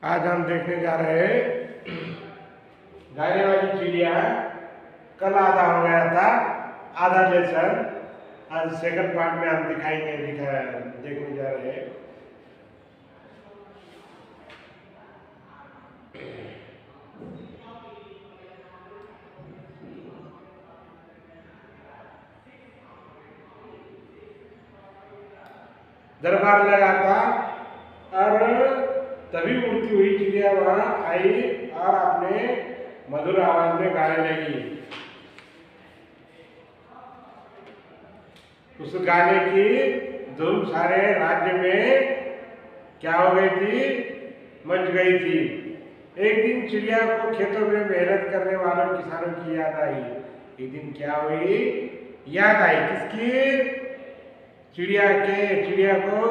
आज हम देखने जा रहे हैं गाने वाली चिड़िया। कल आधा हो गया था, आधा लेसन। आज सेकंड पार्ट में हम देखने जा रहे हैं। दरबार लगा था और तभी उड़ती हुई चिड़िया वहां आई और अपने मधुर आवाज में गाने लगी। उस गाने की धूम सारे राज्य में क्या हो गई थी, मच गई थी। एक दिन चिड़िया को खेतों में मेहनत करने वालों किसानों की याद आई। एक दिन क्या हुई, याद आई किसकी? चिड़िया को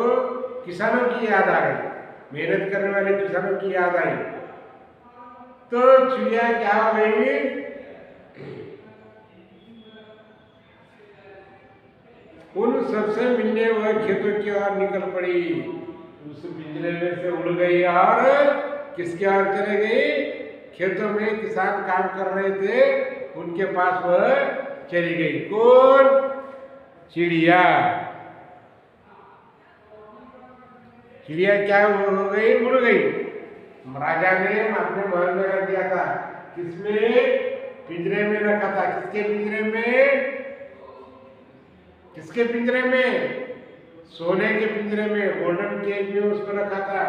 किसानों की याद आ गई, मेहनत करने वाले किसानों की याद आई। तो चिड़िया क्या हो गई, उन सबसे मिलने वह खेतों की ओर निकल पड़ी। उस पिंजरे में से उड़ गई और किसके ओर चले गई? खेतों में किसान काम कर रहे थे, उनके पास वह चली गई। कौन? चिड़िया। चिड़िया क्या हो गई? उड़ गई। राजा ने अपने महल में रख दिया था। किसमें? पिंजरे में रखा था। किसके पिंजरे में? किसके पिंजरे में? सोने के पिंजरे में, गोल्डन केज में उसको रखा था।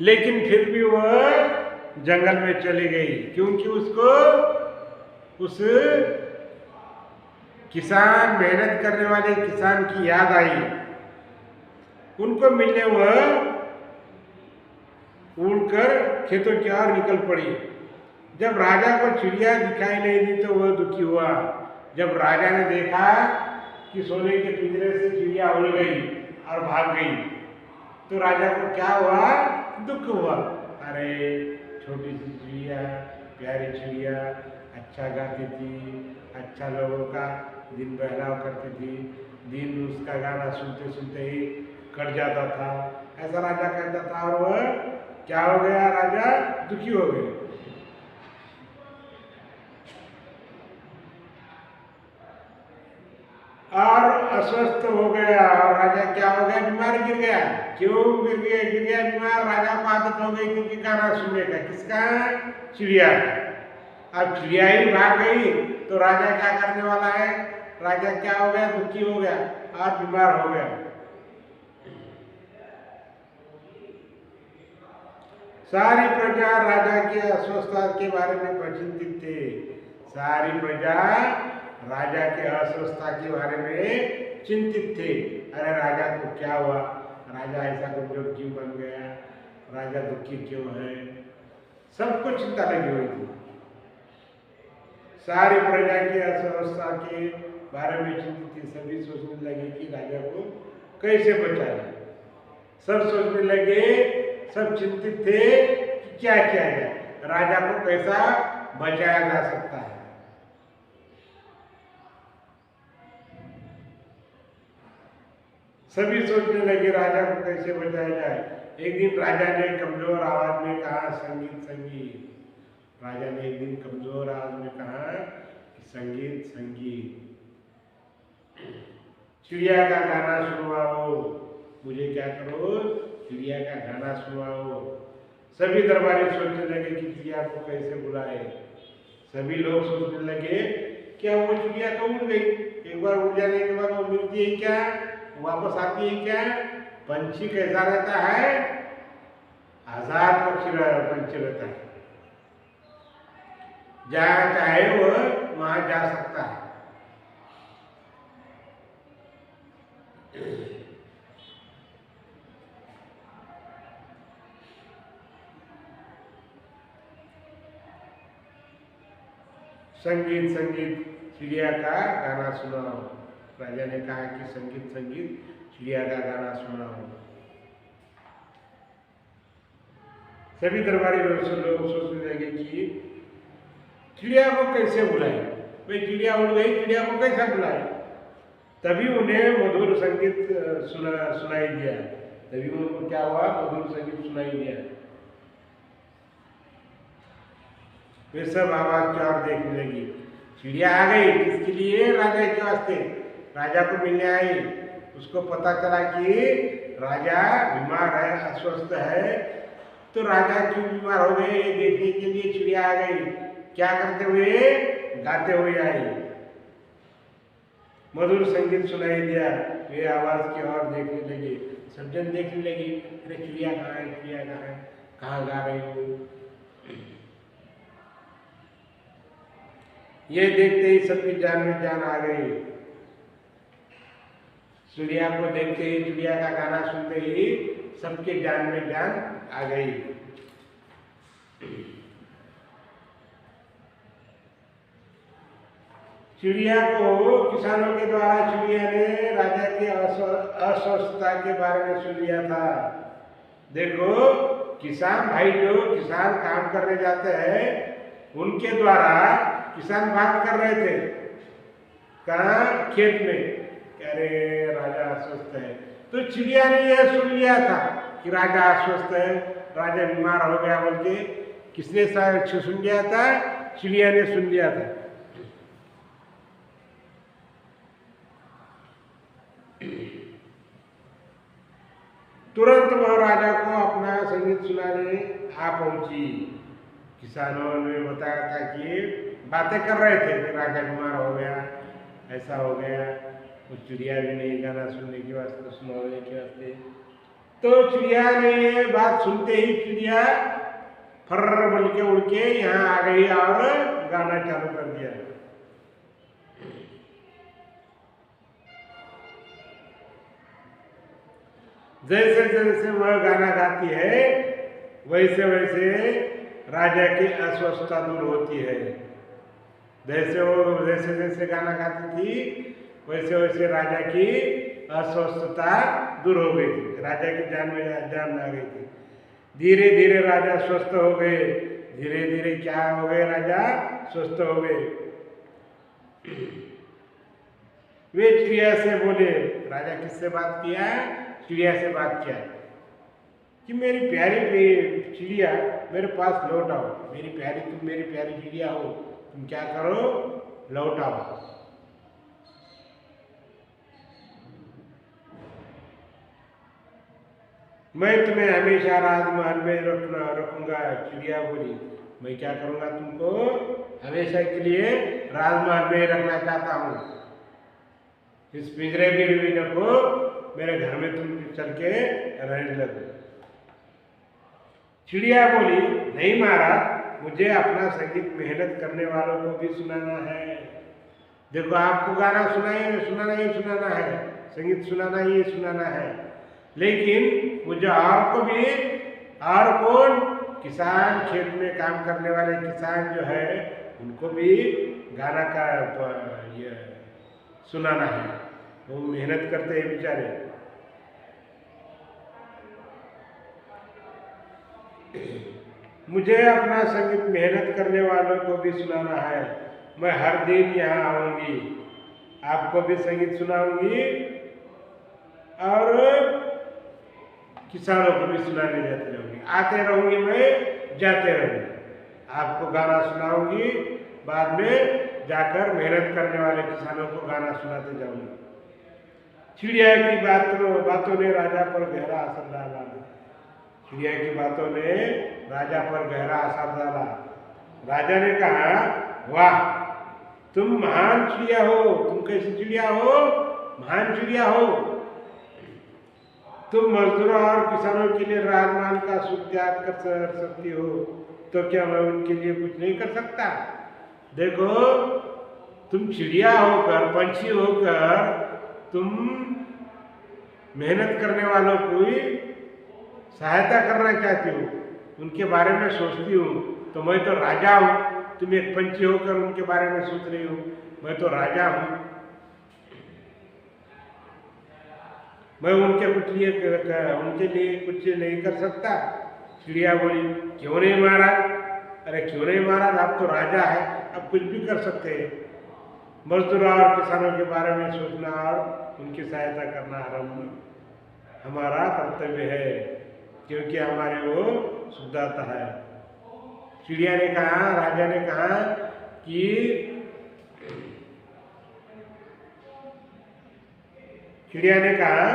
लेकिन फिर भी वह जंगल में चली गई, क्योंकि उसको उस किसान, मेहनत करने वाले किसान की याद आई। उनको मिलने वह उड़कर खेतों की ओर निकल पड़ी। जब राजा को चिड़िया दिखाई नहीं दी तो वह दुखी हुआ। जब राजा ने देखा कि सोने के पिंजरे से चिड़िया उड़ गई और भाग गई, तो राजा को क्या हुआ? दुख हुआ। अरे छोटी सी चिड़िया, प्यारी चिड़िया, अच्छा गाती थी, अच्छा लोगों का दिन बहलाव करती थी, दिन उसका गाना सुनते सुनते ही कट जाता था, ऐसा राजा कहता था। और वह क्या हो गया? राजा दुखी हो गए और अस्वस्थ हो गया। और राजा क्या हो गया? बीमार गिर गया। क्यों गिर गया बीमार? राजा को आदत हो गई क्योंकि गाना सुनने का। किसका? चिड़िया का। अब चिड़िया ही भाग गई तो राजा क्या करने वाला है? राजा क्या हो गया? दुखी हो गया और बीमार हो गया। सारी प्रजा राजा की अस्वस्थता के बारे में चिंतित थे। सारी प्रजा राजा के अस्वस्थता के बारे में चिंतित थे। अरे राजा को क्या हुआ? राजा ऐसा कमजोर क्यों बन गया? राजा दुखी क्यों है? सबको चिंता लगी हुई थी। सारी प्रजा की अस्वस्थता के बारे में चिंतित थी। सभी सोचने लगे कि राजा को कैसे बचाए। सब सोचने लगे, सब चिंतित थे कि क्या किया जाए, राजा को कैसा बचाया जा सकता है। सभी सोचने लगे राजा को कैसे बचाया जाए। एक दिन राजा ने कमजोर आवाज में कहा, संगीत संगीत। राजा ने एक दिन कमजोर आवाज में कहा कि संगीत संगीत। चिड़िया का गाना सुनवाओ, मुझे क्या करो? चिड़िया का गाना सुनवाओ। सभी दरबारी सोचने लगे कि चिड़िया को कैसे बुलाए। सभी लोग सोचने लगे क्या वो चिड़िया तो उड़ गई, एक बार उड़ जाने के बाद वो मिलती है क्या? वापस आती है क्या? पंछी कैसा रहता है? आजाद पंछी रहता है, जहाँ चाहे वो वहां जा सकता है। संगीत संगीत चिड़िया का गाना सुनाओ। राजा ने कहा कि संगीत संगीत चिड़िया का गाना सुनाओ। सभी दरबारी लोग सोचने लगे कि चिड़िया को कैसे बुलाए। भाई चिड़िया उड़ गई, चिड़िया को कैसे बुलाए? तभी उन्हें मधुर संगीत सुनाई दिया। तभी उनको क्या हुआ, मधुर संगीत सुनाई दिया। वे सब आवाज की ओर देखने लगी। चिड़िया आ गई, किसके लिए? राजा के वास्ते। राजा को मिलने आई। उसको पता चला कि राजा बीमार है, अस्वस्थ है। तो राजा क्यों बीमार हो गए देखने के लिए चिड़िया आ गई। क्या करते हुए? गाते हुए आई। मधुर संगीत सुनाई दिया। वे आवाज की ओर देखने लगे। सब जन देखने लगी, अरे चिड़िया कहाँ है, चिड़िया कहाँ है, कहाँ गा रही हो। ये देखते ही सबकी जान में जान आ गई। चिड़िया को देखते ही, चिड़िया का गाना सुनते ही सबके जान में जान आ गई। चिड़िया को किसानों के द्वारा चिड़िया ने राजा की अस्वस्थता के बारे में सुन लिया था। देखो, किसान भाई जो किसान काम करने जाते हैं, उनके द्वारा किसान बात कर रहे थे कहाँ? खेत में। अरे राजा अस्वस्थ है। तो चिड़िया ने यह सुन लिया था कि राजा अस्वस्थ है, राजा बीमार हो गया बोल के। किसने सुन लिया था? चिड़िया ने सुन लिया था। तुरंत वह राजा को अपना संगीत सुनाने आ पहुंची। किसानों ने बताया था कि बातें कर रहे थे कि राजा बीमार हो गया, ऐसा हो गया। वो चिड़िया भी नहीं गाना सुनने के वास्ते, सुनाने के वास्ते। तो चिड़िया ने ये बात सुनते ही चिड़िया फर्र बोल के उड़ के यहाँ आ गई और गाना चालू कर दिया। जैसे जैसे वह गाना गाती है, वैसे वैसे राजा की अस्वस्थता दूर होती है। जैसे जैसे गाना गाती थी, वैसे वैसे राजा की अस्वस्थता दूर हो गई थी। राजा की जान में जान आ गई थी। धीरे धीरे राजा स्वस्थ हो गए। धीरे धीरे क्या हो गए? राजा स्वस्थ हो गए। वे चिड़िया से बोले। राजा किससे बात किया? चिड़िया से बात किया कि मेरी प्यारी चिड़िया, मेरे पास लौट आओ। मेरी प्यारी, तुम मेरी प्यारी चिड़िया हो, तुम क्या करो? लौट आओ। मैं तुम्हें हमेशा राजमहल में रखूंगा। चिड़िया बोली, मैं क्या करूंगा? तुमको हमेशा के लिए राजमहल में रखना चाहता हूँ। इस पिंजरे में रखो, मेरे घर में तुम चल के रहने लगो। चिड़िया बोली, नहीं महाराज, मुझे अपना संगीत मेहनत करने वालों को भी सुनाना है। देखो, आपको गाना सुनाना ही सुनाना है, संगीत सुनाना ही सुनाना है, लेकिन मुझे और को भी, और कौन? किसान, खेत में काम करने वाले किसान जो है, उनको भी गाना का ये सुनाना है। वो मेहनत करते हैं बेचारे। मुझे अपना संगीत मेहनत करने वालों को भी सुनाना है। मैं हर दिन यहाँ आऊंगी, आपको भी संगीत सुनाऊंगी और किसानों को भी सुनाने जाते रहूंगी। आते रहूंगी, मैं जाते रहूंगी, आपको गाना सुनाऊंगी। बाद में जाकर मेहनत करने वाले किसानों को गाना सुनाते जाऊंगी। चिड़िया की बातों ने राजा पर गहरा असर डाला। चिड़िया की बातों ने राजा पर गहरा असर डाला। राजा ने कहा, वाह, तुम महान चिड़िया हो। तुम कैसी चिड़िया हो? महान चिड़िया हो। तुम मजदूरों और किसानों के लिए राजमहल का सुख त्याग कर सकती हो, तो क्या मैं उनके लिए कुछ नहीं कर सकता? देखो, तुम चिड़िया होकर, पंछी होकर, तुम मेहनत करने वालों को ही सहायता करना चाहती हो, उनके बारे में सोचती हो। तो मैं तो राजा हूँ, तुम एक पंछी होकर उनके बारे में सोच रही हो। मैं तो राजा हूँ, मैं उनके लिए कुछ नहीं कर सकता। चिड़िया बोली, क्यों नहीं महाराज? अरे क्यों नहीं महाराज, आप तो राजा है, आप कुछ भी कर सकते हैं। मजदूरों और किसानों के बारे में सोचना और उनकी सहायता करना हमारा कर्तव्य है, क्योंकि हमारे वो सुखदाता है। चिड़िया ने कहा, राजा ने कहा कि चिड़िया ने कहा,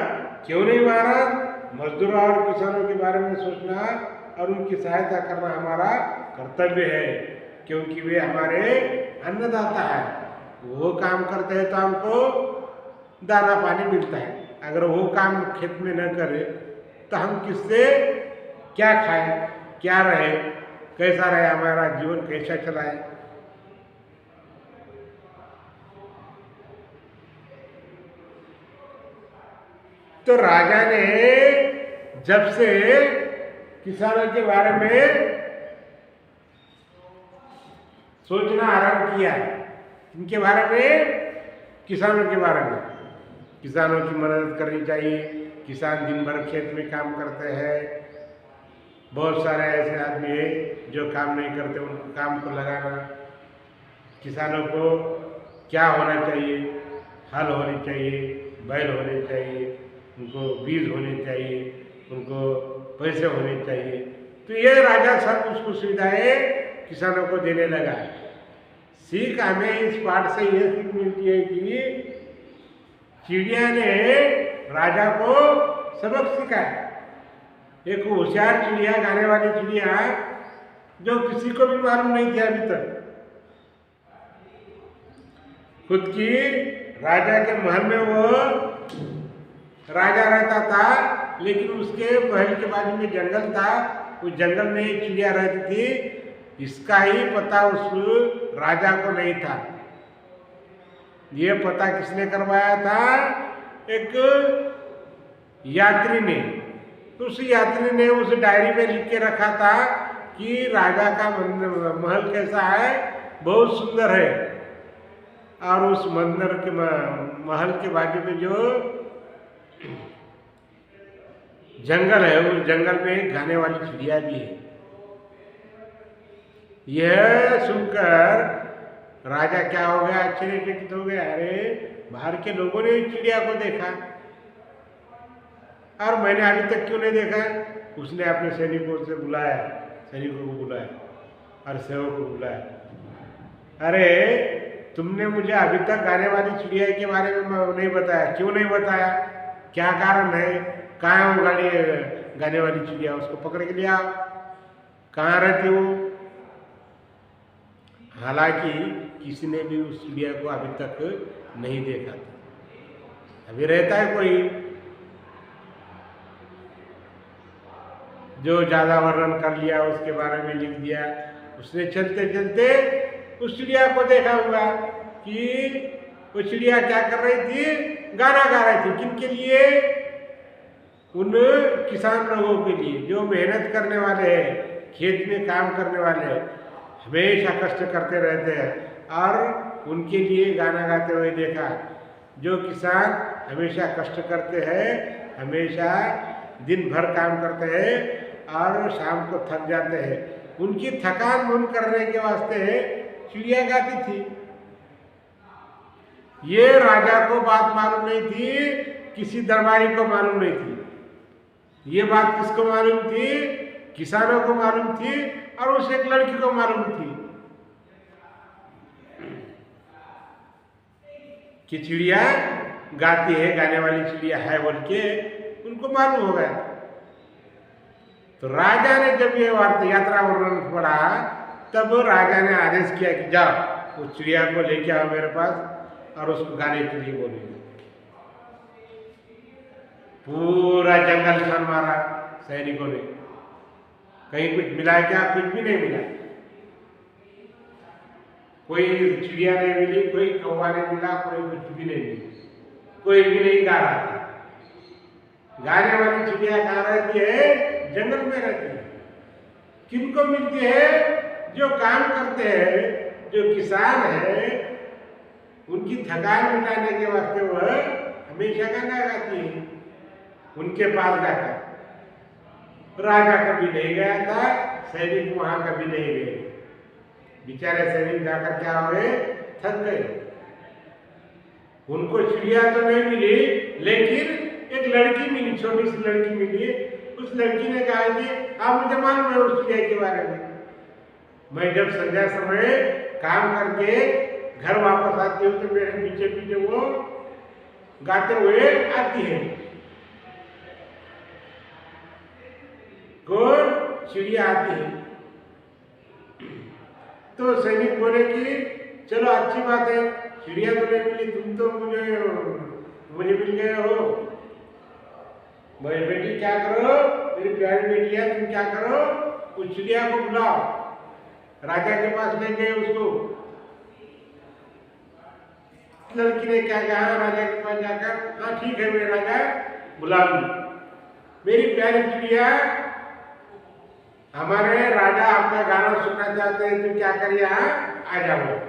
क्यों नहीं महाराज, मजदूरों और किसानों के बारे में सोचना और उनकी सहायता करना हमारा कर्तव्य है, क्योंकि वे हमारे अन्नदाता है। वो काम करते हैं तो हमको दाना पानी मिलता है। अगर वो काम खेत में न करे तो हम किससे क्या खाएं, क्या रहे, कैसा रहे, हमारा जीवन कैसा चलाए। तो राजा ने जब से किसानों के बारे में सोचना आरंभ किया, इनके बारे में, किसानों के बारे में, किसानों की मदद करनी चाहिए। किसान दिन भर खेत में काम करते हैं। बहुत सारे ऐसे आदमी हैं जो काम नहीं करते, उनको काम को लगाना। किसानों को क्या होना चाहिए, हल होनी चाहिए, बैल होने चाहिए, उनको बीज होने चाहिए, उनको पैसे होने चाहिए। तो ये राजा सब उसको सुविधाएं किसानों को देने लगा। सीख हमें इस पाठ से यह सीख मिलती है कि चिड़िया ने राजा को सबक सिखाया। एक होशियार चिड़िया, गाने वाली चिड़िया, जो किसी को भी मालूम नहीं थी अभी तक। खुद की राजा के महल में वो राजा रहता था, लेकिन उसके महल के बाजू में जंगल था। उस जंगल में एक चिड़िया रहती थी, इसका ही पता उस राजा को नहीं था। ये पता किसने करवाया था? एक यात्री ने। उस यात्री ने उस डायरी में लिख के रखा था कि राजा का महल कैसा है, बहुत सुंदर है। और उस मंदिर के महल के बाजू में जो जंगल है, उस जंगल में एक गाने वाली चिड़िया भी है। यह सुनकर राजा क्या हो गया, आश्चर्यचकित हो गया। अरे बाहर के लोगों ने इस चिड़िया को देखा और मैंने अभी तक क्यों नहीं देखा? उसने अपने सैनिकों से बुलाया, सैनिकों को बुलाया और सेवक को बुलाया। अरे तुमने मुझे अभी तक गाने वाली चिड़िया के बारे में नहीं बताया, क्यों नहीं बताया? क्या कारण है? कहाँ है वो गाने वाली चिड़िया? उसको पकड़ के ले आओ। कहाँ रहती वो? हालांकि किसी ने भी उस चिड़िया को अभी तक नहीं देखा था। अभी रहता है कोई जो ज्यादा वर्णन कर लिया, उसके बारे में लिख दिया, उसने चलते चलते उस चिड़िया को देखा होगा कि वो चिड़िया क्या कर रही थी, गाना गा रही थी। किनके लिए? उन किसान लोगों के लिए जो मेहनत करने वाले हैं, खेत में काम करने वाले हैं, हमेशा कष्ट करते रहते हैं, और उनके लिए गाना गाते हुए देखा। जो किसान हमेशा कष्ट करते हैं, हमेशा दिन भर काम करते हैं और शाम को थक जाते हैं, उनकी थकान दूर करने के वास्ते चिड़िया गाती थी। ये राजा को बात मालूम नहीं थी, किसी दरबारी को मालूम नहीं थी। ये बात किसको मालूम थी? किसानों को मालूम थी और उस एक लड़की को मालूम थी कि चिड़िया गाती है, गाने वाली चिड़िया है बोल के उनको मालूम हो गया। तो राजा ने जब ये यात्रा वर्णन पढ़ा, तब राजा ने आदेश किया कि जाओ उस चिड़िया को लेके आओ मेरे पास और उसको गाने के लिए बोलिए। पूरा जंगल छान मारा सैनिकों ने, कहीं कुछ मिला क्या? कुछ भी नहीं मिला। कोई चिड़िया नहीं मिली, कोई कौवा नहीं मिला, कोई कुछ भी नहीं मिली, कोई भी नहीं गा रहा था। गाने वाली चिड़िया कहाँ रहती है? जंगल में रहती है। किनको मिलती है? जो काम करते हैं, जो किसान है, उनकी थकान मिटाने के वास्ते वह हमेशा गाना गाती है। उनके पास जाकर राजा कभी नहीं गया था, सैनिक वहां कभी नहीं गए। बेचारे सैनिक जाकर क्या हो गए? थक गए। उनको चिड़िया तो नहीं मिली, लेकिन एक लड़की मिली, छोटी सी लड़की मिली। उस लड़की ने कहा कि आप मुझे मालूम है उस चिड़िया के बारे में, मैं जब संध्या समय काम करके घर वापस आती हूँ तो मेरे पीछे पीछे वो गाते हुए आती है। कौन? चिड़िया आती है। तो सैनिक बोले कि चलो अच्छी बात है, चिड़िया तो नहीं मिली, तुम तो मुझे मिल गए हो। मेरी बेटी क्या करो, मेरी प्यारी बेटी है, तुम क्या करो, उस चिड़िया को बुलाओ, राजा के पास ले गए उसको। लड़की ने क्या कहा, राजा के पास जाकर, हाँ ठीक है मैं राजा बुला लूं, मेरी प्यारी चिड़िया, हमारे राजा आपका गाना सुनना चाहते हैं, तुम क्या करिए यहाँ आ जाओ।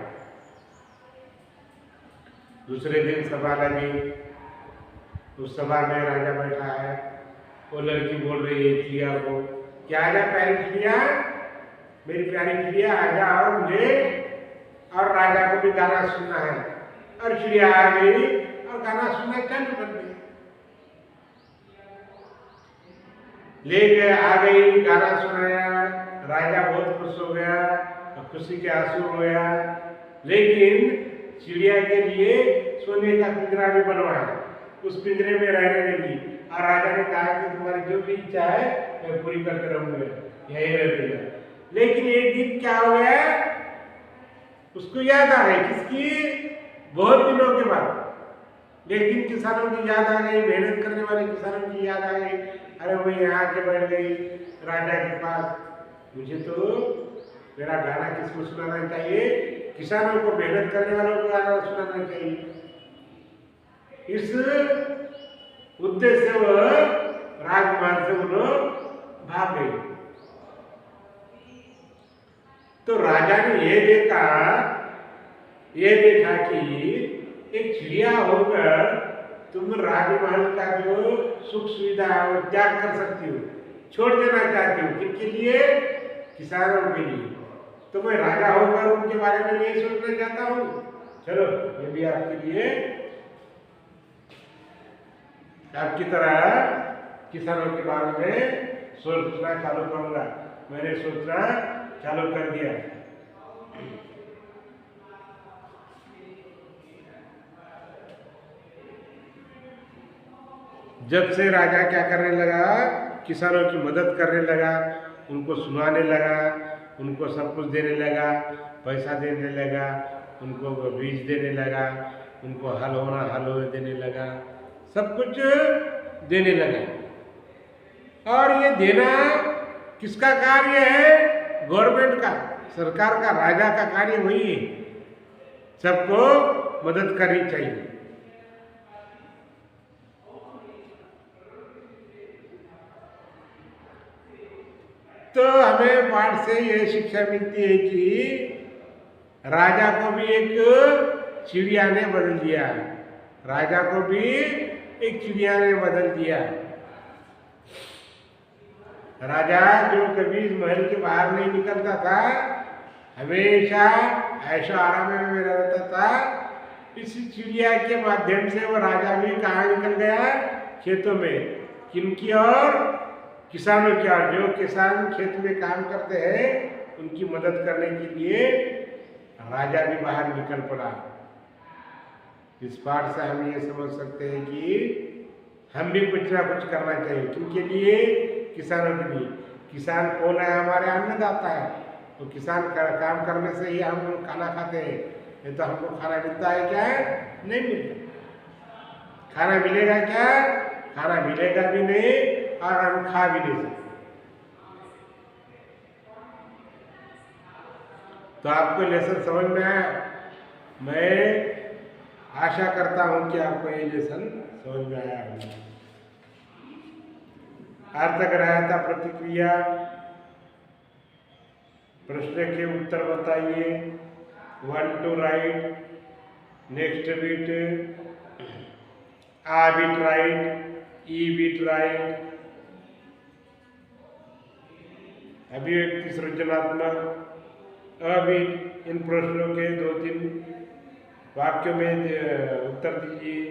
दूसरे दिन सभा लगी, उस सभा में राजा बैठा है, वो लड़की बोल रही है चिड़िया को, क्या आ जा प्यारी चिड़िया, मेरी प्यारी चिड़िया आ जा, और मुझे और राजा को भी गाना सुनना है। और चिड़िया आ गई और गाना सुनना चालू कर दिया। ले गए, आ गई, गाना सुनाया, राजा बहुत खुश हो गया, खुशी के आंसू हो गया। लेकिन चिड़िया के लिए सोने का पिंजरा भी बनवाया, उस पिंजरे में रहने लगी। और राजा ने कहा कि तुम्हारी जो भी इच्छा है मैं पूरी करके रहूंगा, यही रहेगा। लेकिन एक दिन क्या हो गया, उसको याद आ गई, किसकी? बहुत दिनों के बाद एक दिन किसानों की याद आ गई, मेहनत करने वाले किसानों की याद आ गई। अरे वो यहाँ के बैठ गई राजा के पास, मुझे तो मेरा गाना किसको सुनाना चाहिए, किसानों को, मेहनत करने वालों को गाना सुनाना चाहिए। इस उद्देश्य से वह राजकुमार से वो लोग भाग गए। तो राजा ने ये देखा कि एक चिड़िया होकर तुम राजमहल का जो सुख सुविधा है वो त्याग कर सकती हो, छोड़ देना चाहती हो, किसके लिए? किसानों के लिए। तो मैं राजा होकर उनके बारे में नहीं सोचना चाहता हूँ, चलो ये भी आपके लिए आपकी तरह किसानों के बारे में सोचना चालू करूंगा। मैंने सोचना चालू कर दिया। जब से राजा क्या करने लगा, किसानों की मदद करने लगा, उनको सुनाने लगा, उनको सब कुछ देने लगा, पैसा देने लगा, उनको बीज देने लगा, उनको हल होने देने लगा, सब कुछ देने लगा। और ये देना किसका कार्य है? गवर्नमेंट का, सरकार का, राजा का कार्य वही है, सबको मदद करनी चाहिए। तो हमें पाठ से यह शिक्षा मिलती है कि राजा को भी एक चिड़िया ने बदल दिया, राजा को भी एक चिड़िया ने बदल दिया। राजा जो कभी महल के बाहर नहीं निकलता था, हमेशा ऐशो आराम में रहता था, इसी चिड़िया के माध्यम से वो राजा भी कहाँ निकल गया? खेतों में। किनकी? और किसानों की। और जो किसान खेत में काम करते हैं उनकी मदद करने के लिए राजा भी बाहर निकल पड़ा। इस पाठ से हम ये समझ सकते हैं कि हम भी कुछ ना कुछ करना चाहिए। किनके लिए? किसानों के लिए। किसान कौन है? हमारे अन्नदाता है। तो किसान काम करने से ही हम लोग खाना खाते हैं, नहीं तो हमको खाना मिलता है क्या? नहीं मिलता। खाना मिलेगा क्या? खाना मिलेगा भी नहीं और हम खा भी नहीं सकते। तो आपको लेसन समझ में आया? मैं आशा करता हूं कि आपको ये लेसन समझ में आया होगा। अर्थग्रहता प्रतिक्रिया, प्रश्न के उत्तर बताइए। 1 to राइट, नेक्स्ट बिट, आ बिट राइट, ई बिट राइट, अभिव्यक्ति सृजनात्मक, अबिट। इन प्रश्नों के 2-3 वाक्यों में उत्तर दीजिए।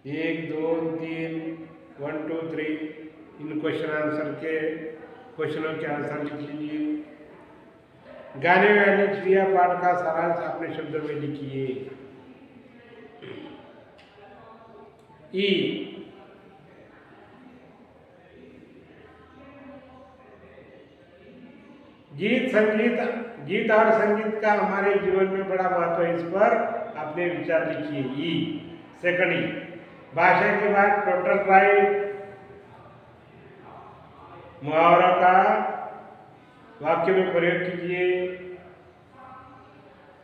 1 2 3 1 2 3 इन क्वेश्चनों के आंसर लिख लीजिए। गाने वाली चिड़िया पाठ का सारांश अपने शब्दों में लिखिए। ई गीत और संगीत का हमारे जीवन में बड़ा महत्व है, इस पर अपने विचार लिखिए। ई सेकंड ई भाषा के बाद टोटल राइट मुहावरा का वाक्य में प्रयोग कीजिए।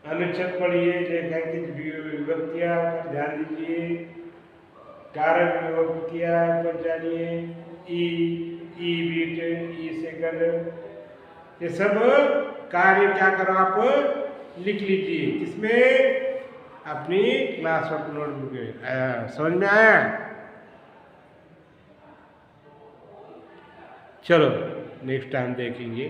अनुच्छेद पढ़िए, लेखन की विभक्तियां पर ध्यान दीजिए, कारक विभक्तियां पर जानिए। ई बीट, ई सेकंड, ये सब कार्य क्या करो आप लिख लीजिए। किसमें? अपनी क्लास वर्क नोटबुक में। समझ में आया? चलो नेक्स्ट टाइम देखेंगे।